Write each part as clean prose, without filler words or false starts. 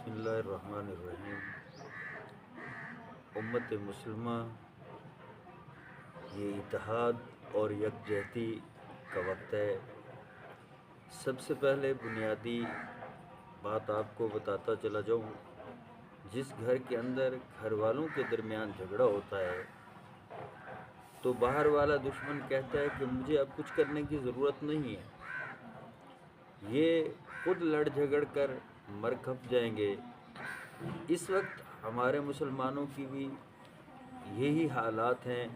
بسم اللہ الرحمن الرحیم۔ امت مسلمہ یہ اتحاد اور یکجہتی کا وقت ہے۔ سب سے پہلے بنیادی بات آپ کو بتاتا چلا جاؤں، جس گھر کے اندر گھر والوں کے درمیان جھگڑا ہوتا ہے تو باہر والا دشمن کہتا ہے کہ مجھے اب کچھ کرنے کی ضرورت نہیں ہے، یہ خود لڑ جھگڑ کر مر کھپ جائیں گے۔ اس وقت ہمارے مسلمانوں کی بھی یہی حالات ہیں۔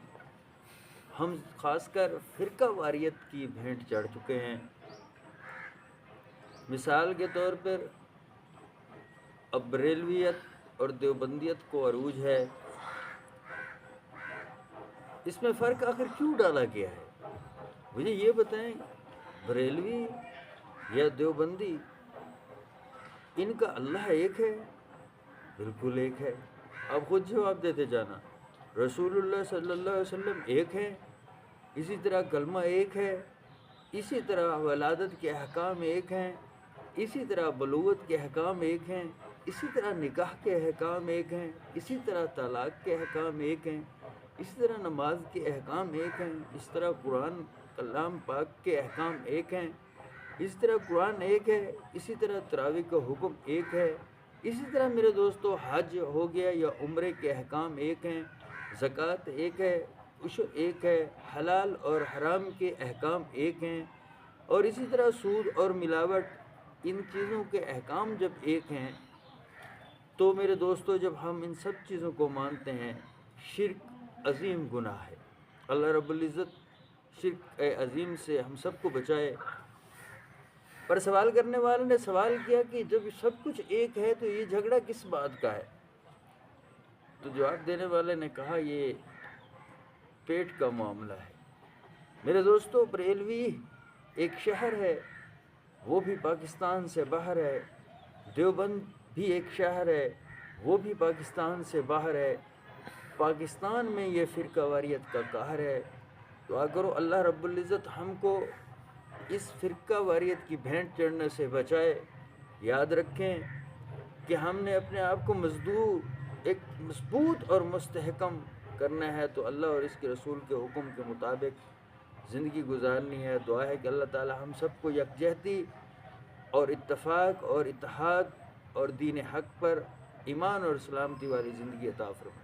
ہم خاص کر فرقہ واریت کی بھینٹ چڑھ چکے ہیں۔ مثال کے طور پر اب بریلویت اور دیوبندیت کو عروج ہے۔ اس میں فرق آخر کیوں ڈالا گیا ہے؟ مجھے یہ بتائیں، بریلوی یا دیوبندی، ان کا اللہ ایک ہے؟ بالکل ایک ہے۔ اب خود جواب دیتے جانا۔ رسول اللہ صلی اللہ علیہ وسلم ایک ہے، اسی طرح کلمہ ایک ہے، اسی طرح ولادت کے احکام ایک ہیں، اسی طرح بلوغت کے احکام ایک ہیں، اسی طرح نکاح کے احکام ایک ہیں، اسی طرح طلاق کے احکام ایک ہیں، اسی طرح نماز کے احکام ایک ہیں، اس طرح قرآن کلام پاک کے احکام ایک ہیں، اسی طرح قرآن ایک ہے، اسی طرح تراویح کا حکم ایک ہے، اسی طرح میرے دوستو حج ہو گیا یا عمرے کے احکام ایک ہیں، زکوٰۃ ایک ہے، عشر ایک ہے، حلال اور حرام کے احکام ایک ہیں، اور اسی طرح سود اور ملاوٹ، ان چیزوں کے احکام جب ایک ہیں تو میرے دوستو جب ہم ان سب چیزوں کو مانتے ہیں، شرک عظیم گناہ ہے۔ اللہ رب العزت شرک عظیم سے ہم سب کو بچائے۔ پر سوال کرنے والے نے سوال کیا کہ جب سب کچھ ایک ہے تو یہ جھگڑا کس بات کا ہے؟ تو جواب دینے والے نے کہا یہ پیٹ کا معاملہ ہے۔ میرے دوستو بریلوی ایک شہر ہے، وہ بھی پاکستان سے باہر ہے۔ دیوبند بھی ایک شہر ہے، وہ بھی پاکستان سے باہر ہے۔ پاکستان میں یہ فرقہ واریت کا قہر ہے۔ دعا کرو اللہ رب العزت ہم کو اس فرقہ واریت کی بھینٹ چڑھنے سے بچائے۔ یاد رکھیں کہ ہم نے اپنے آپ کو ایک مضبوط اور مستحکم کرنا ہے تو اللہ اور اس کے رسول کے حکم کے مطابق زندگی گزارنی ہے۔ دعا ہے کہ اللہ تعالی ہم سب کو یکجہتی اور اتفاق اور اتحاد اور دین حق پر ایمان اور سلامتی والی زندگی عطا فرمائے۔